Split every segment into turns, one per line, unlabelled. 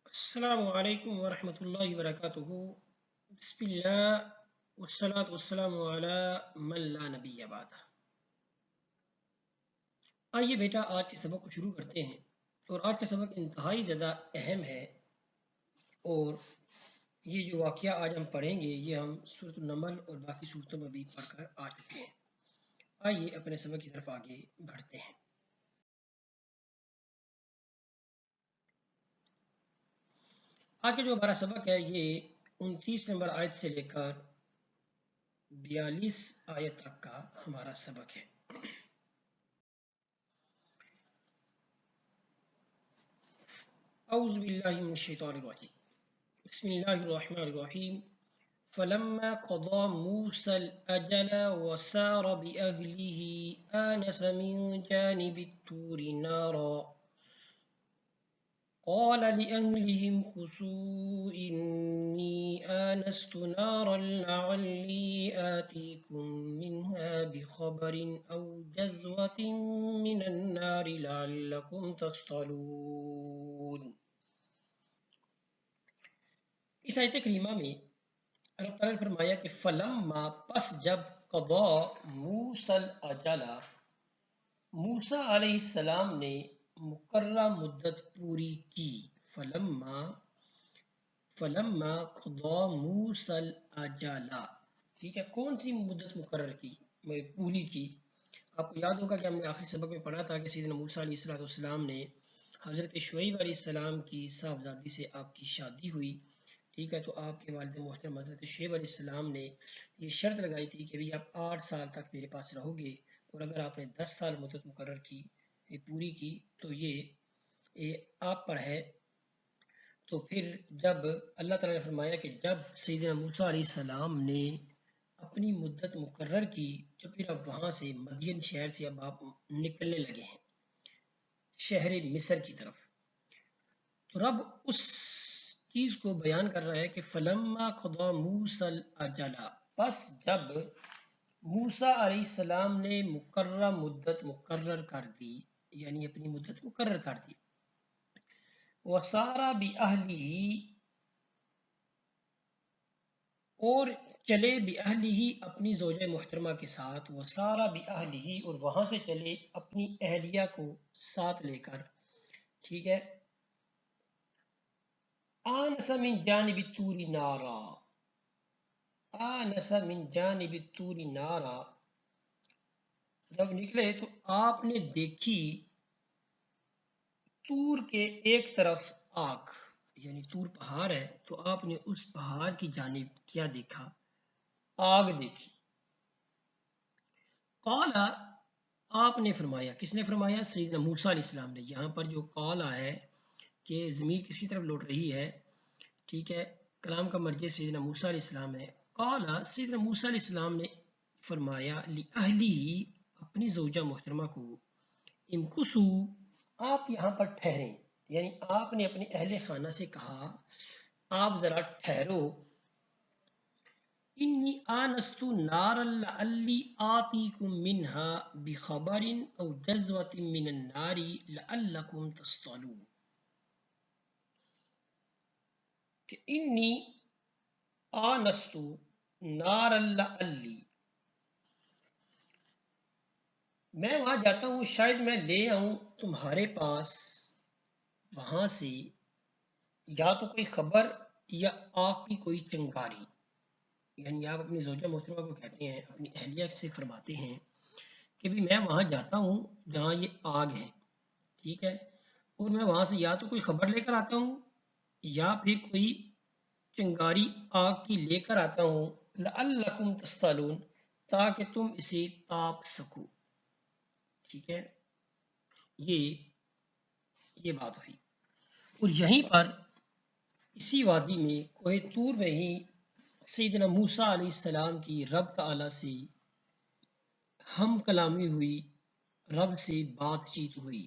السلام علیکم ورحمۃ اللہ وبرکاتہ۔ بسم اللہ والصلاة والسلام علی من لا نبی بعد۔ آئیے بیٹا آج کے سبق کو شروع کرتے ہیں، اور آج کا سبق انتہائی زیادہ اہم ہے، اور یہ جو واقعہ آج ہم پڑھیں گے یہ ہم سورۃ النمل اور باقی صورتوں میں بھی پڑھ کر آ چکے ہیں۔ آئیے اپنے سبق کی طرف آگے بڑھتے ہیں۔ آج کا جو ہمارا سبق ہے یہ 29 نمبر آیت سے لے کر 42 آیت تک کا ہمارا سبق ہے۔ اعوذ باللہ من الشیطان الرجیم، بسم اللہ الرحمن الرحیم۔ فلما قضى موسى الأجل وسار بأهله آنس من جانب الطور نارا قال لأهلهم كثوا إني آنست نارا لعلي آتيكم منها بخبر أو جذوة من النار لعلكم تصطلون۔ اس آیت کریمہ میں اللہ تعالیٰ نے فرمایا کہ فلما پس جب قضا موسیٰ الاجل موسیٰ علیہ السلام نے مقررہ مدت پوری کی۔ فلما قضا موسیٰ الاجل، ٹھیک ہے، کون سی مدت مقرر کی، پوری کی؟ آپ کو یاد ہوگا کہ ہم نے آخری سبق میں پڑھا تھا کہ سیدنا موسیٰ علیہ السلام نے حضرت شعیب علیہ السلام کی صاحبزادی سے آپ کی شادی ہوئی، ٹھیک ہے، تو آپ کے والد محترم حضرت شعیب علیہ السلام نے یہ شرط لگائی تھی کہ بھی آپ 8 سال تک میرے پاس رہو گے، اور اگر آپ نے 10 سال مدت مقرر کی پوری کی تو یہ آپ پر ہے۔ تو پھر جب اللہ تعالیٰ نے فرمایا کہ جب سیدنا موسیٰ علیہ السلام نے اپنی مدت مقرر کی تو پھر اب وہاں سے مدین شہر سے اب آپ نکلنے لگے ہیں شہر مصر کی طرف۔ تو رب اس چیز کو بیان کر رہا ہے کہ فلما قضا موسیٰ الاجل، پس جب موسیٰ علیہ السلام نے مقررہ مدت مقرر کر دی، یعنی اپنی مدت مقرر کر دی، وَسَارَ بِأَهْلِهِ، اور چلے بِأَهْلِهِ اپنی زوجہ محترمہ کے ساتھ، وَسَارَ بِأَهْلِهِ اور وہاں سے چلے اپنی اہلیہ کو ساتھ لے کر، ٹھیک ہے، آنس من جانب الطور نارا، آنس من جانب الطور نارا، جب نکلے تو آپ نے دیکھی طور کے ایک طرف آگ، یعنی طور پہاڑ ہے تو آپ نے اس پہاڑ کی جانب کیا دیکھا؟ آگ دیکھی۔ قال، آپ نے فرمایا، کس نے فرمایا؟ سیدنا موسیٰ علیہ السلام نے۔ یہاں پر جو قال ہے کہ ضمیر کس کی طرف لوٹ رہی ہے، ٹھیک ہے، کلام کا مرجع سیدنا موسیٰ علیہ السلام ہے۔ قال، سیدنا موسیٰ علیہ السلام نے فرمایا لِأَهْلِهِ اپنی زوجہ محترمہ کو، امکثوا آپ یہاں پر ٹھہریں، یعنی آپ نے اپنے اہل خانہ سے کہا آپ ذرا ٹھہرو، انی آنست نارا لعلی آتیکم منها بخبر او جذوة من النار لعلکم تصطلون، کہ انی آنست نارا لعلی، میں وہاں جاتا ہوں شاید میں لے آؤں تمہارے پاس وہاں سے یا تو کوئی خبر یا آگ کی کوئی چنگاری، یعنی آپ اپنی زوجہ محترمہ کو کہتے ہیں، اپنی اہلیہ سے فرماتے ہیں کہ بھی میں وہاں جاتا ہوں جہاں یہ آگ ہے، ٹھیک ہے، اور میں وہاں سے یا تو کوئی خبر لے کر آتا ہوں یا پھر کوئی چنگاری آگ کی لے کر آتا ہوں، لعلکم تصطلون تاکہ تم اسے تاپ سکو، ٹھیک ہے، یہ بات ہوئی۔ اور یہیں پر اسی وادی میں کوہ طور میں ہی سیدنا موسیٰ علیہ السلام کی رب تعالیٰ سے ہم کلامی ہوئی، رب سے بات چیت ہوئی،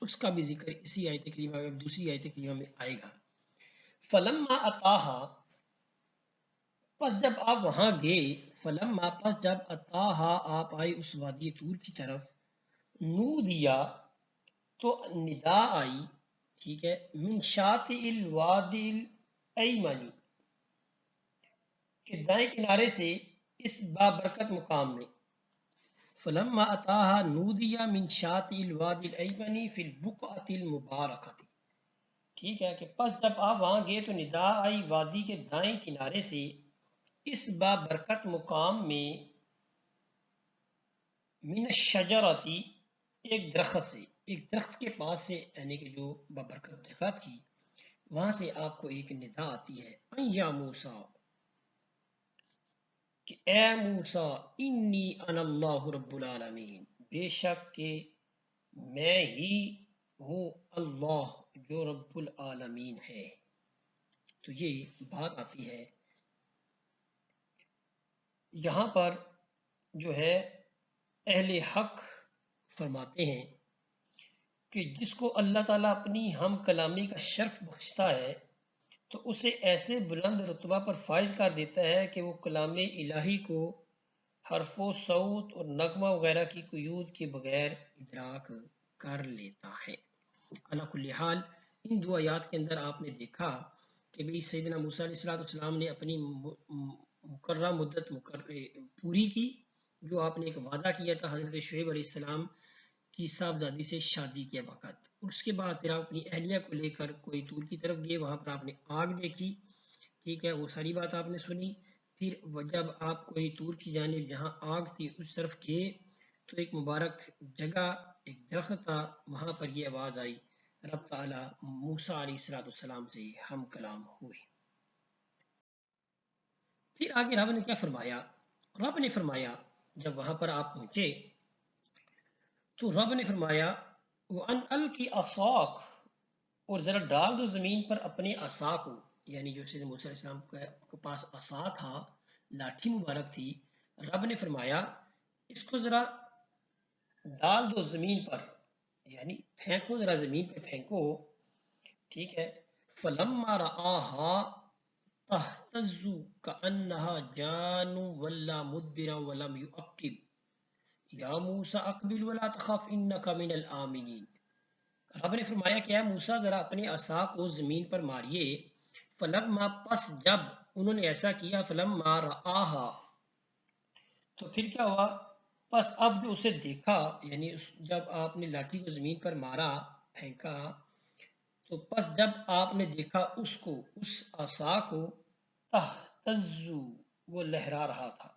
اس کا بھی ذکر اسی آیت کریمہ میں، دوسری آیت کریمہ میں آئے گا۔ فلما اتاہا، پس جب آپ وہاں گئے، فلما پس جب اتاہا آپ آئے اس وادی طور کی طرف، نو دیا تو ندا آئی، ٹھیک ہے، من شاطئ الوادی الایمنی، کہ دائیں کنارے سے اس بابرکت مقام میں، فلما اتاها نودی من شاطئ الوادی الایمنی فی البقعۃ المبارکۃ، ٹھیک ہے، کہ پس جب آپ وہاں گئے تو ندا آئی وادی کے دائیں کنارے سے اس بابرکت مقام میں، من الشجرتی، ایک درخت سے، ایک درخت کے پاس سے، یعنی کہ جو بابرکت جگہ تھی وہاں سے آپ کو ایک ندا آتی ہے، ان یا موسیٰ، کہ اے موسیٰ، انی انا اللہ رب العالمین، بے شک کہ میں ہی ہوں اللہ جو رب العالمین ہے۔ تو یہ بات آتی ہے یہاں پر، جو ہے اہل حق فرماتے ہیں کہ جس کو اللہ تعالیٰ اپنی ہم کلامی کا شرف بخشتا ہے تو اسے ایسے بلند رتبہ پر فائز کر دیتا ہے کہ وہ کلام الہی کو حرف و صوت اور نغمہ وغیرہ کی قیود کے بغیر ادراک کر لیتا ہے۔ علی کل حال ان دو آیات کے اندر آپ نے دیکھا کہ بھی سیدنا موسیٰ علیہ السلام نے اپنی مقررہ مدت پوری کی، جو آپ نے ایک وعدہ کیا تھا حضرت شعیب علیہ السلام کی صاحبزادی سے شادی کے وقت۔ اس کے بعد پھر آپ اپنی اہلیہ کو لے کر کوئی طور کی طرف گئے، وہاں پر آپ نے آگ دیکھی، ٹھیک ہے، وہ ساری بات آپ نے سنی۔ پھر جب آپ کوئی طور کی جانب جہاں آگ تھی اس طرف گئے تو ایک مبارک جگہ، ایک درخت تھا، وہاں پر یہ آواز آئی، رب تعالیٰ موسیٰ علیہ السلام سے ہم کلام ہوئے۔ پھر آگے رب نے کیا فرمایا؟ رب نے فرمایا جب وہاں پر آپ پہنچے تو رب نے فرمایا وَأَنْ أَلْقِ عَصَاكَ، اور ذرا ڈال دو زمین پر اپنے عصا کو، یعنی جو سیدنا موسیٰ علیہ السلام کے پاس عصا تھا، لاٹھی مبارک تھی، رب نے فرمایا اس کو ذرا ڈال دو زمین پر، یعنی پھینکو، ذرا زمین پر پھینکو، ٹھیک ہے۔ فَلَمَّا رَآهَا تَهْتَزُّ كَأَنَّهَا جَانٌ وَلَّى مُدْبِرًا وَلَمْ يُعَقِّبْ یا موسیٰ اقبل ولا تخف انک من الآمنین، رب نے فرمایا کہ اے موسیٰ ذرا اپنے عصا کو زمین پر ماریے، فلما، پس جب انہوں نے ایسا کیا، فلما رآہا، تو پھر کیا ہوا، پس اب جو اسے دیکھا، یعنی جب آپ نے لاٹھی کو زمین پر مارا، پھینکا، تو پس جب آپ نے دیکھا اس کو، اس عصا کو، تہتزو، وہ لہرا رہا تھا،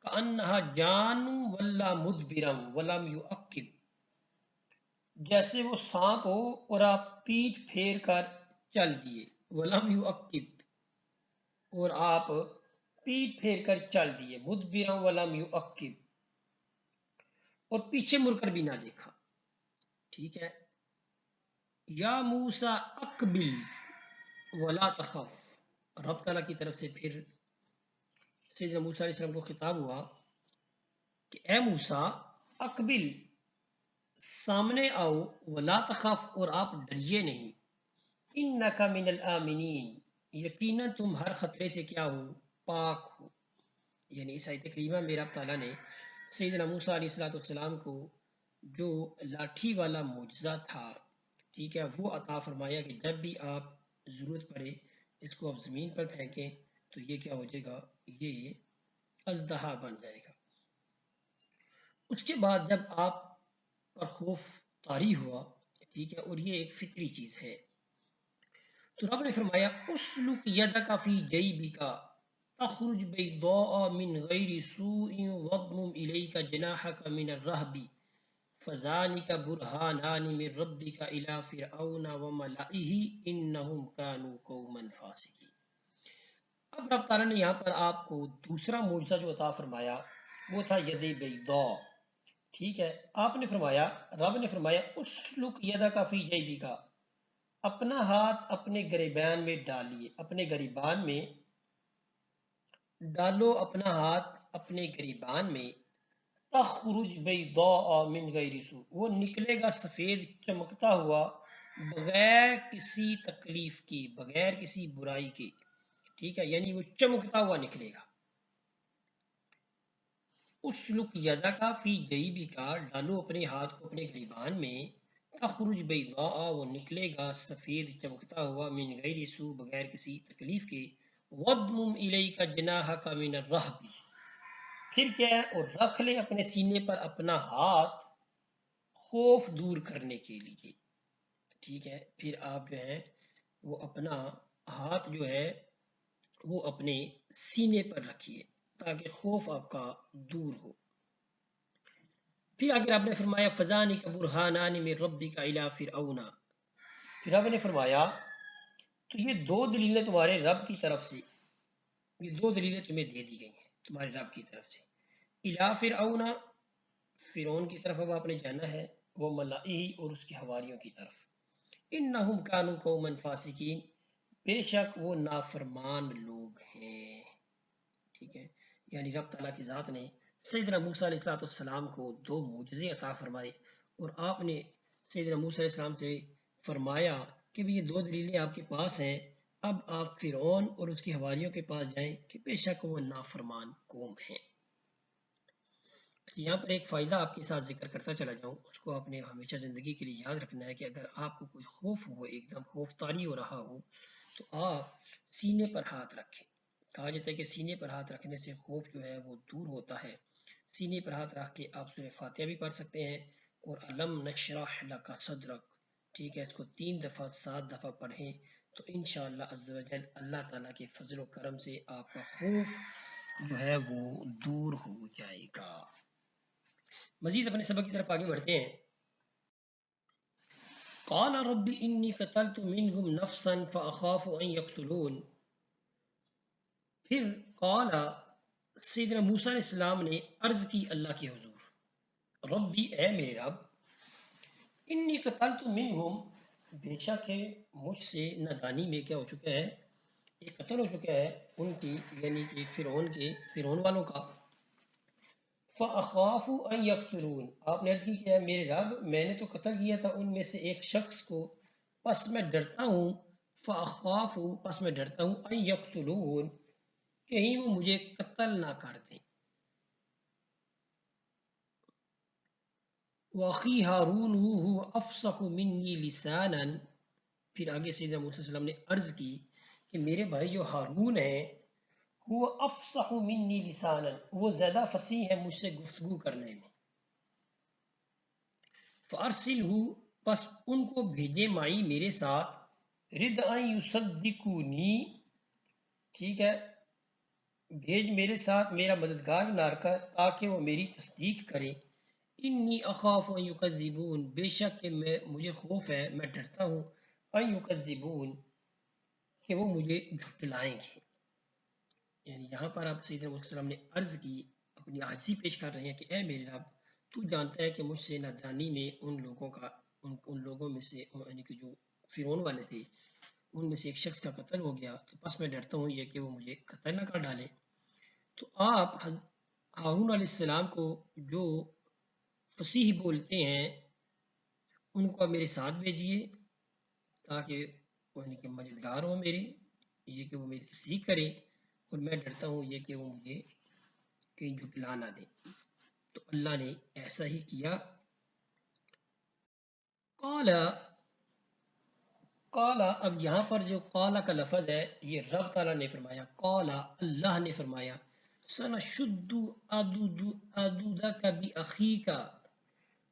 کأنها جان ولا مدبرم ولم یعقب، جیسے وہ سانپ ہو اور آپ پیٹ پھیر کر چل دیے، ولم یعقب، اور آپ پیٹ پھیر کر چل دیے، مدبرم ولم یعقب، اور پیچھے مڑ کر بھی نہ دیکھا، ٹھیک ہے۔ یا موسیٰ اقبل ولا تخف، رب تعالیٰ کی طرف سے پھر سیدنا موسیٰ علیہ السلام کو خطاب ہوا کہ اے موسیٰ اقبل، سامنے آؤ، ولا تخف، اور آپ ڈریے نہیں، انک من الآمنین، یقیناً تم ہر خطرے سے کیا ہو، پاک ہو۔ یعنی اس آیت کریمہ میں رب تعالیٰ نے سیدنا موسیٰ علیہ السلام کو جو لاٹھی والا معجزہ تھا، ٹھیک ہے، وہ عطا فرمایا کہ جب بھی آپ ضرورت پڑے اس کو آپ زمین پر پھینکیں تو یہ کیا ہو جائے گا، یہ اژدہا بن جائے گا۔ اس کے بعد جب آپ پر خوف طاری ہوا، ٹھیک ہے، اور یہ ایک فطری چیز ہے، تو رب نے فرمایا اسلک یدک فی جیبک تخرج بیضاء من غیر سوء واضمم الیک جناحک من الرہب فذلک برہانان من ربک الی فرعون وملئہ انہم کانوا قوما فاسقین۔ اب رب تعالیٰ نے یہاں پر آپ کو دوسرا معجزہ جو عطا فرمایا وہ تھا ید بیضاء، ٹھیک ہے۔ آپ نے فرمایا، رب نے فرمایا اسلک یدک فی جیبک، اپنا ہاتھ اپنے گریبان میں ڈالیے، اپنے گریبان میں ڈالو، اپنا ہاتھ اپنے گریبان میں، تخرج بیضاء من غیر سوء، وہ نکلے گا سفید چمکتا ہوا، بغیر کسی تکلیف کی، بغیر کسی برائی کے، ٹھیک ہے، یعنی وہ چمکتا ہوا نکلے گا۔ اسلک یدک فی جیبک، ڈالو اپنے ہاتھ کو اپنے گریبان میں، تخرج بیضاء، وہ نکلے گا سفید چمکتا ہوا، من غیر سو، بغیر کسی تکلیف کے، وَضْمُمْ إِلَيْكَ جَنَاحَكَ مِنَ الرَّهْبِ، پھر کیا ہے، اور رکھ لے اپنے سینے پر اپنا ہاتھ خوف دور کرنے کے لیے، ٹھیک ہے، پھر آپ جو ہے وہ اپنا ہاتھ جو ہے وہ اپنے سینے پر رکھیے تاکہ خوف آپ کا دور ہو۔ پھر اگر آپ نے فرمایا فضانی کا برہانان میں ربی کا الا فرعون، پھر آپ نے فرمایا تو یہ دو دلیلیں تمہارے رب کی طرف سے، یہ دو دلیلیں تمہیں دے دی گئی ہیں تمہارے رب کی طرف سے، الا فرعون، فرعون کی طرف اب آپ نے جانا ہے، وہ ملائی اور اس کے حواریوں کی طرف، انہم کانوا قوما فاسقین، بے شک وہ نافرمان لوگ ہیں، ٹھیک ہے، یعنی رب تعالیٰ کی ذات نے سیدنا موسیٰ علیہ السلام کو دو معجزے عطا فرمائے، اور آپ نے سیدنا موسیٰ علیہ السلام سے فرمایا کہ بھی یہ دو دلیلیں آپ کے پاس ہیں، اب آپ فرعون اور اس کی حواریوں کے پاس جائیں کہ بے شک وہ نافرمان قوم ہیں۔ یہاں پر ایک فائدہ آپ کے ساتھ ذکر کرتا چلا جاؤں، اس کو آپ نے ہمیشہ زندگی کے لیے یاد رکھنا ہے کہ اگر آپ کو کوئی خوف ہو، ایک دم خوف طاری ہو رہا ہو، تو آپ سینے پر ہاتھ رکھیں، کہا جاتا ہے کہ سینے پر ہاتھ رکھنے سے خوف جو ہے وہ دور ہوتا ہے، سینے پر ہاتھ رکھ کے آپ سورہ فاتحہ بھی پڑھ سکتے ہیں، اور علم نشرح لک صدرک، ٹھیک ہے، اس کو 3 دفعہ 7 دفعہ پڑھیں تو انشاءاللہ عز و جل اللہ تعالیٰ کے فضل و کرم سے آپ کا خوف جو ہے وہ دور ہو جائے گا۔ مزید اپنے سبق کی طرف آگے بڑھتے ہیں۔ قال رب انی قتلت منهم نفسا فاخاف ان یقتلون، پھر قال سیدنا موسیٰ علیہ السلام نے عرض کی اللہ کے حضور، ربی اے میرے رب، انی قتلت منهم، بے شک ہے مجھ سے نادانی میں کیا ہو چکا ہے، ایک قتل ہو چکا ہے ان کی، یعنی کہ فرعون والوں کا، فَأَخَافُ أَن يَقْتُلُونَ، آپ نے عرض کی کہ میرے رب میں نے تو قتل کیا تھا ان میں سے ایک شخص کو، پس میں ڈرتا ہوں، فَأَخَافُ، پس میں ڈرتا ہوں، أَن يَقْتُلُونَ، کہیں وہ مجھے قتل نہ کر دیں۔ وَأَخِي هَارُونُ هُوَ أَفْصَحُ مِنِّي لِسَانًا، پھر آگے سیدنا موسیٰ علیہ السلام نے عرض کی کہ میرے بھائی جو ہارون ہیں، وہ افصح منی لسانا، وہ زیادہ فصیح ہے مجھ سے گفتگو کرنے میں، فارسلہ، پس ان کو بھیجے معی میرے ساتھ، رد ان یصدقونی، ٹھیک ہے، بھیج میرے ساتھ میرا مددگار بنا کر تاکہ وہ میری تصدیق کرے، انی اخاف ان یکذبون، بے شک کہ مجھے خوف ہے، میں ڈرتا ہوں، ان یکذبون، کہ وہ مجھے جھٹلائیں گے، یعنی یہاں پر آپ سیدنا موسیٰ علیہ السلام نے عرض کی، اپنی عاجزی پیش کر رہے ہیں کہ اے میرے رب، تو جانتا ہے کہ مجھ سے نادانی میں ان لوگوں میں سے، یعنی کہ جو فرعون والے تھے ان میں سے ایک شخص کا قتل ہو گیا، تو بس میں ڈرتا ہوں یہ کہ وہ مجھے قتل نہ کر ڈالے، تو آپ ہارون علیہ السلام کو جو فصیح بولتے ہیں ان کو آپ میرے ساتھ بھیجیے تاکہ وہ یعنی کہ مددگار ہو میرے، یہ کہ وہ میری تصدیق کرے، اور میں ڈرتا ہوں یہ کہ وہ مجھے کہیں جھٹلا نہ دے، تو اللہ نے ایسا ہی کیا۔ قال، قال، اب یہاں پر جو قال کا لفظ ہے یہ رب تعالیٰ نے فرمایا، قال اللہ نے فرمایا، سنشد عضدک بأخیک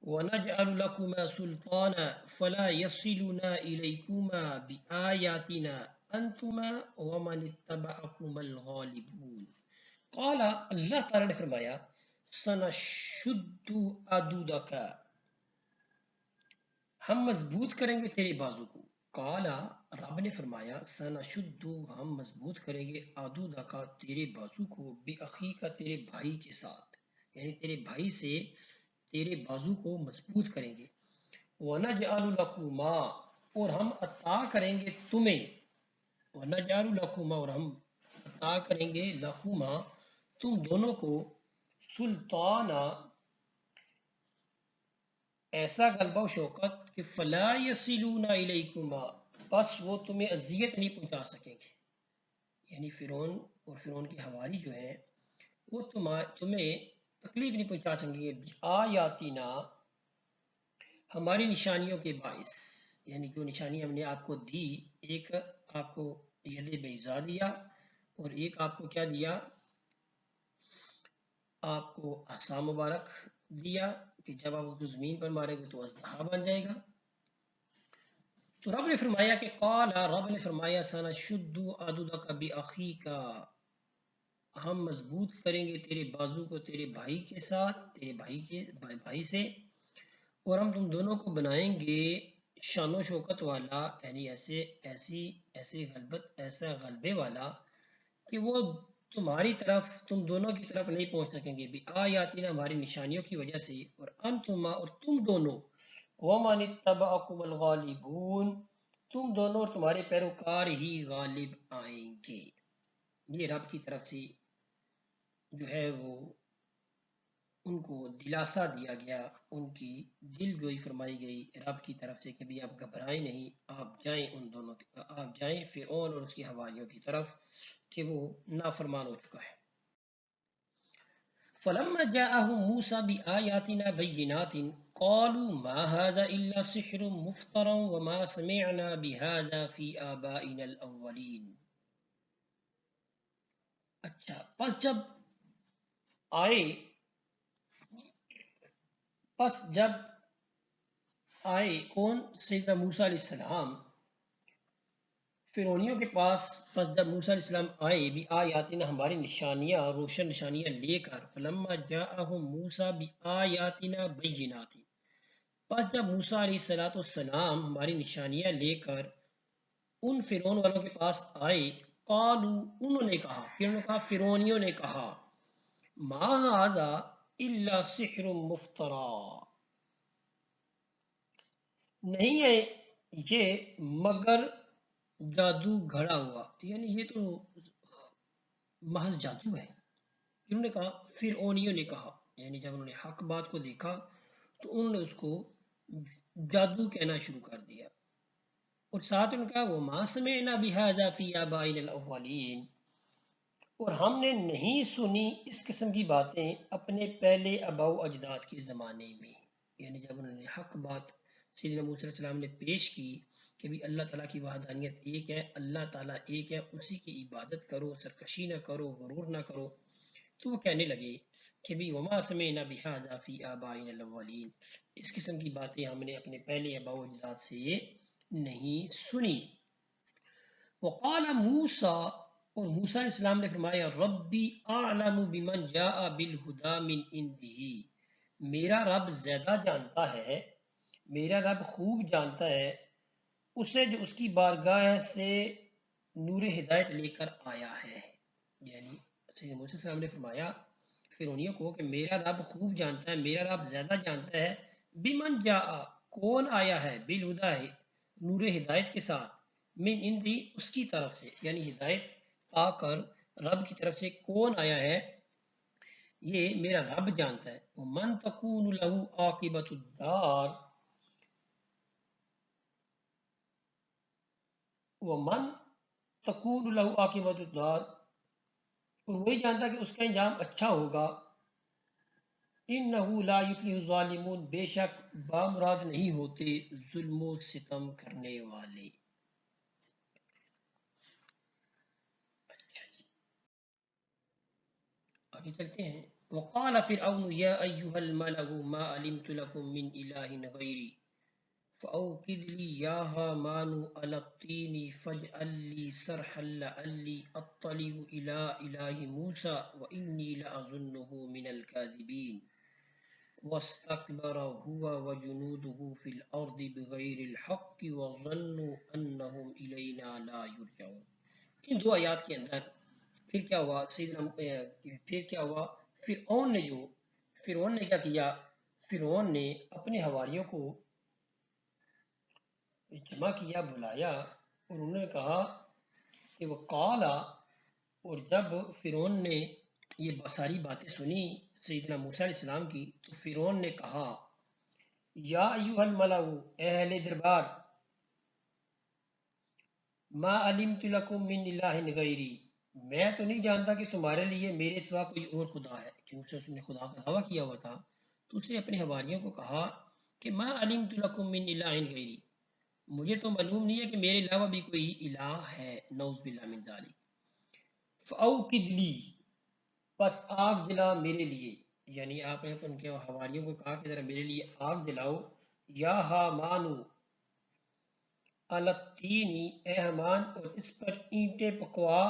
ونجعل لكما سلطانا فلا يصلون إليكما بآياتنا أنتما ومن اتبعكما الغالبون، قال اللہ تعالیٰ نے فرمایا، سنشد عضدک، ہم مضبوط کریں گے تیرے بازو کو، قال رب نے فرمایا، سنشد، ہم مضبوط کریں گے، عضدک، تیرے بازو کو، بأخیک، تیرے بھائی کے ساتھ، یعنی تیرے بھائی سے تیرے بازو کو مضبوط کریں گے، وَنَجْعَلُ لَكُمَا، اور ہم عطا کریں گے تمہیں، وَنَجْعَلُ لَكُمَا، اور ہم عطا کریں گے، لَكُمَا، تم دونوں کو، سلطانہ، ایسا غلبہ و شوکت کہ فَلَا يَصِلُونَ إِلَيْكُمَا، بس وہ تمہیں اذیت نہیں پہنچا سکیں گے، یعنی فرعون اور فرعون کی حواری جو ہیں وہ تمہیں تکلیف نہیں پہنچا سکیں گے، آیاتنا، ہماری نشانیوں کے باعث، یعنی جو نشانی ہم نے آپ کو دی، ایک آپ کو ید بیضا دیا اور ایک آپ کو کیا دیا، آپ کو عصا مبارک دیا کہ جب آپ اس کو زمین پر مارے گے تو اژدہا بن جائے گا۔ تو رب نے فرمایا کہ قال، رب نے فرمایا سنشد عضدک باخیک، ہم مضبوط کریں گے تیرے بازو کو تیرے بھائی کے ساتھ، تیرے بھائی سے، اور ہم تم دونوں کو بنائیں گے شان و شوکت والا، یعنی ایسا غلبے والا کہ وہ تمہاری طرف، تم دونوں کی طرف نہیں پہنچ سکیں گے، بآیاتنا ہماری نشانیوں کی وجہ سے، اور انتما اور تم دونوں، ومن اتبعکم الغالبون، تم دونوں اور تمہارے پیروکار ہی غالب آئیں گے۔ یہ رب کی طرف سے جو ہے وہ ان کو دلاسا دیا گیا، ان کی دل جوئی فرمائی گئی رب کی طرف سے کہ بھی آپ گھبرائیں نہیں، آپ جائیں آپ جائیں فرعون اور اس کی حواریوں کی طرف کہ وہ نافرمان ہو چکا ہے۔ فلما جاءهم موسى بآياتنا بينات قالوا ما هذا إلا سحر مفترى وما سمعنا بهذا في آبائنا الأولين۔ اچھا، پس جب آئے کون؟ سیدنا موسیٰ علیہ السلام فرعونیوں کے پاس، پس جب موسیٰ علیہ السلام آئے بھی آیاتنا ہماری نشانیاں، روشن نشانیاں لے کر، فلما جاءہم موسیٰ بآیاتنا بینات، پس جب موسیٰ علیہ السلام ہماری نشانیاں لے کر ان فرعون والوں کے پاس آئے، قالو انہوں نے کہا، فرعونیوں نے کہا، ما ھذا الا سحر مفترا، نہیں ہے یہ مگر جادو گھڑا ہوا، یعنی یہ تو محض جادو ہے۔ انہوں نے کہا، فرعونیوں نے کہا، یعنی جب انہوں نے حق بات کو دیکھا تو انہوں نے اس کو جادو کہنا شروع کر دیا، اور ساتھ ان کا وما سمعنا بہذا فی آبائنا الاولین، اور ہم نے نہیں سنی اس قسم کی باتیں اپنے پہلے آباء و اجداد کے زمانے میں، یعنی جب انہوں نے حق بات سیدنا موسیٰ علیہ السلام نے پیش کی کہ بھی اللہ تعالیٰ کی وحدانیت ایک ہے، اللہ تعالیٰ ایک ہے، اسی کی عبادت کرو، سرکشی نہ کرو، غرور نہ کرو، تو وہ کہنے لگے کہ بھی وما سمعنا بہذا فی آبائنا الاولین، اس قسم کی باتیں ہم نے اپنے پہلے آباء و اجداد سے نہیں سنی۔ وقال موسیٰ، اور موسیٰ علیہ السلام نے فرمایا، ربی اعلم بمن جاء بالہدی من عنده، میرا رب زیادہ جانتا ہے، میرا رب خوب جانتا ہے اسے جو اس کی بارگاہ سے نور ہدایت لے کر آیا ہے، یعنی سیدنا موسیٰ علیہ السلام نے فرمایا فرعونیوں کو کہ میرا رب خوب جانتا ہے، میرا رب زیادہ جانتا ہے، بمن جاء کون آیا ہے، بالہدی نور ہدایت کے ساتھ، من عندی اس کی طرف سے، یعنی ہدایت آ کر رب کی طرف سے کون آیا ہے یہ میرا رب جانتا ہے۔ ومن تکون لہ عاقبۃ الدار، ومن تکون لہ عاقبۃ الدار، اور وہی جانتا کہ اس کا انجام اچھا ہوگا، انہ لا یفلح الظالمون، بے شک بامراد نہیں ہوتے ظلم و ستم کرنے والے۔ اچھا جی، آگے چلتے ہیں۔ وقال فرعون یا ایھا الملأ ما علمت لکم من الہ غیری فأوقد لي يا هامان على الطين فاجعل لي صرحا لعلي أطلع إلى إله موسى وإني لأظنه من الكاذبين واستكبر هو وجنوده في الأرض بغير الحق وظنوا أنهم إلينا لا يرجعون۔ ان دو آیات کے اندر پھر کیا ہوا فرعون نے کیا کیا، فرعون نے اپنے حواریوں کو جمع کیا، بلایا، اور انہوں نے کہا کہ وہ قالا، اور جب فرعون نے یہ ساری باتیں سنی سیدنا موسیٰ علیہ السلام کی، تو فرعون نے کہا، یا ایھا الملأ، اے اہل دربار، ما علمت لکم من الہ غیری، میں تو نہیں جانتا کہ تمہارے لیے میرے سوا کوئی اور خدا ہے، کیونکہ اس نے خدا کا دعویٰ کیا ہوا تھا، تو اس نے اپنے حواریوں کو کہا کہ ما علمت لکم من الہ غیری، مجھے تو معلوم نہیں ہے کہ میرے علاوہ بھی کوئی الہ ہے، نعوذ باللہ من ذالک، فاوقد لی، پس آگ جلا میرے لیے، یعنی آپ نے ان کے حواریوں کو کہا کہ ذرا میرے لیے آگ جلاؤ، یا حامانو التینی، اے حمان، اور اس پر اینٹیں پکوا،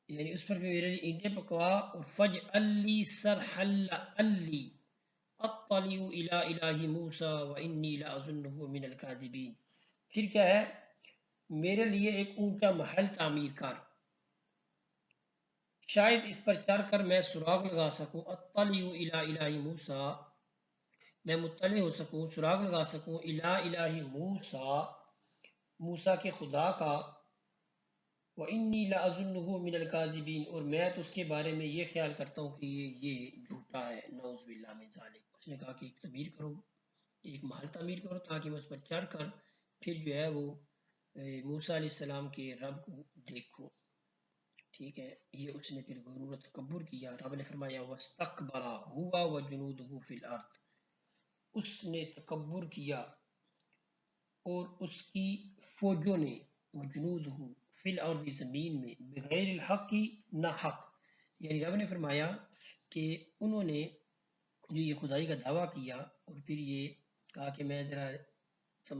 یعنی اس پر بھی میرے لیے اینٹیں پکوا، اور فج اللی سرحل اللی اطلع الی الہ موسیٰ و انی لاظنہ من الکاذبین، پھر کیا ہے، میرے لیے ایک اونچا محل تعمیر کر، شاید اس پر چڑھ کر میں سراغ لگا سکوں، اطلع الی الہ موسیٰ، میں مطلع ہو سکوں، سراغ لگا سکوں، الی الہ موسیٰ، موسیٰ کے خدا کا، وَإِنِّي لَأَظُنُّهُ مِنَ الْكَاذِبِينَ، اور میں تو اس کے بارے میں یہ خیال کرتا ہوں کہ یہ جھوٹا ہے، نعوذ باللہ من ذالک۔ اس نے کہا کہ ایک تعمیر کرو، ایک محل تعمیر کرو تاکہ میں اس پر چڑھ کر پھر جو ہے وہ موسیٰ علیہ السلام کے رب کو دیکھوں، ٹھیک ہے۔ یہ اس نے پھر غرور و تکبر کیا، رب نے فرمایا وَاسْتَكْبَرَ هُوَ وَجُنُودُهُ فِي الْأَرْضِ، اس نے تکبر کیا اور اس کی فوجوں نے، وجنودہ فی الارض، زمین میں، بغیر الحق کی، نہ حق، یعنی رب نے فرمایا کہ انہوں نے جو یہ خدائی کا دعویٰ کیا اور پھر یہ کہا کہ میں ذرا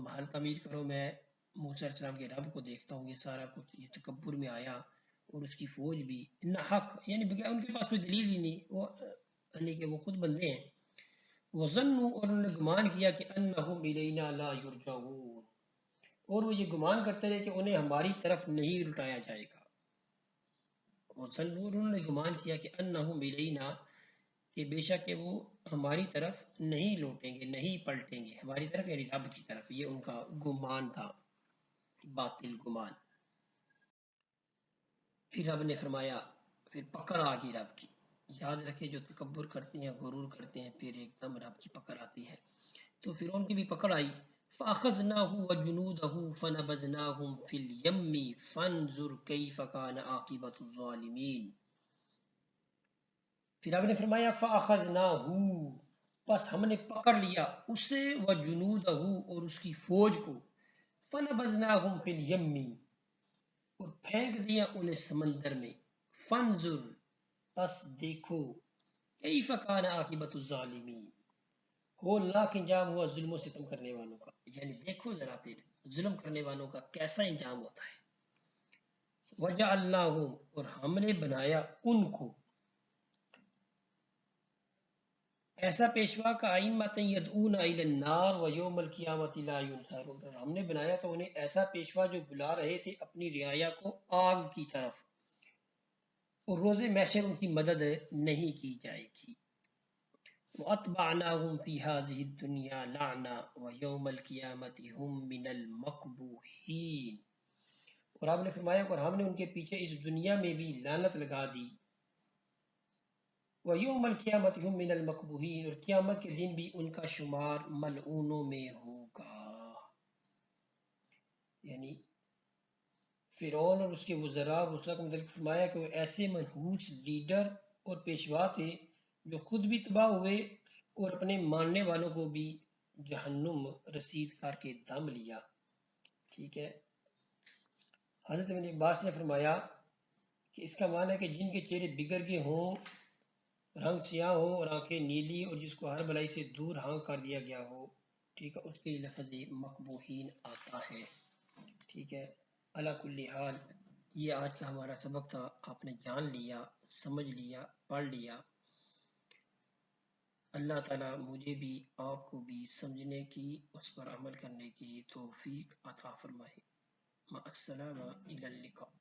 محل تعمیر کرو، میں موسیٰ علیہ السلام کے رب کو دیکھتا ہوں، یہ سارا کچھ یہ تکبر میں آیا، اور اس کی فوج بھی نہ حق، یعنی بغیر ان کے پاس کوئی دلیل ہی نہیں، وہ یعنی کہ وہ خود بندے ہیں، وظنوا، اور انہوں نے گمان کیا کہ انہم الینا لا یرجعون، اور وہ یہ گمان کرتے رہے کہ انہیں ہماری طرف نہیں لٹایا جائے گا، وظنوا، انہوں نے گمان کیا کہ انہم الینا، کہ بے شک کہ وہ ہماری طرف نہیں لوٹیں گے، نہیں پلٹیں گے، ہماری طرف یعنی رب کی طرف، یہ ان کا گمان تھا، باطل گمان۔ پھر رب نے فرمایا، پھر پکڑ آ گئی رب کی، یاد رکھے جو تکبر کرتے ہیں، غرور کرتے ہیں، پھر ایک دم رب کی پکڑ آتی ہے، تو پھر ان کی بھی پکڑ آئی، فَأَخَذْنَاهُ وَجُنُودَهُ فَنَبَذْنَاهُمْ فِي الْيَمِّ فَانظُرْ كَيْفَ كَانَ عَاقِبَةُ الظَّالِمِينَ، پھر آپ نے فرمایا فَأَخَذْنَاهُ، پس ہم نے پکڑ لیا اسے، وَجُنُودَهُ، اور اس کی فوج کو، فَنَبَذْنَاهُمْ فِي الْيَمِّ، اور پھینک دیا انہیں سمندر میں، فَانظُرْ، پس دیکھو، كَيْفَ كَانَ عَاقِبَةُ الظَّالِمِينَ، ہولناک انجام ہوا ظلم و ستم کرنے والوں کا، یعنی دیکھو ذرا پھر ظلم کرنے والوں کا کیسا انجام ہوتا ہے، وَجَعَلْنَاهُمْ، اور ہم نے بنایا ان کو، ایسا پیشوا کا ائمۃ یدعون الی النار ویوم القیامۃ لا ینصرون، ہم نے بنایا تو انہیں ایسا پیشوا جو بلا رہے تھے اپنی رعایا کو آگ کی طرف، اور روز محشر ان کی مدد نہیں کی جائے گی، وَأَتْبَعْنَاهُمْ فِي هَذِهِ الدُّنْيَا لَعْنَةً وَيَوْمَ الْقِيَامَةِ هُمْ مِنَ الْمَقْبُوحِينَ، اور آپ نے فرمایا اور ہم نے ان کے پیچھے اس دنیا میں بھی لعنت لگا دی، وَيَوْمَ الْقِيَامَةِ هُمْ مِنَ الْمَقْبُوحِينَ، اور قیامت کے دن بھی ان کا شمار ملعونوں میں ہوگا، یعنی فرعون اور اس کے وزراء اور رسلا کو متعلق فرمایا کہ وہ ایسے منحوس لیڈر اور پیشوا تھے جو خود بھی تباہ ہوئے اور اپنے ماننے والوں کو بھی جہنم رسید کر کے دم لیا، ٹھیک ہے۔ حضرت ابن عباس نے فرمایا کہ اس کا معنی ہے کہ جن کے چہرے بگڑ گئے ہوں، رنگ سیاہ ہو اور آنکھیں نیلی، اور جس کو ہر بلائی سے دور ہانگ کر دیا گیا ہو، ٹھیک ہے، اس کے لفظ مقبوحین آتا ہے، ٹھیک ہے۔ علی کل حال یہ آج کا ہمارا سبق تھا، آپ نے جان لیا، سمجھ لیا، پڑھ لیا، اللہ تعالیٰ مجھے بھی آپ کو بھی سمجھنے کی، اس پر عمل کرنے کی توفیق عطا فرمائے۔ مع السلامہ، الی اللقاء۔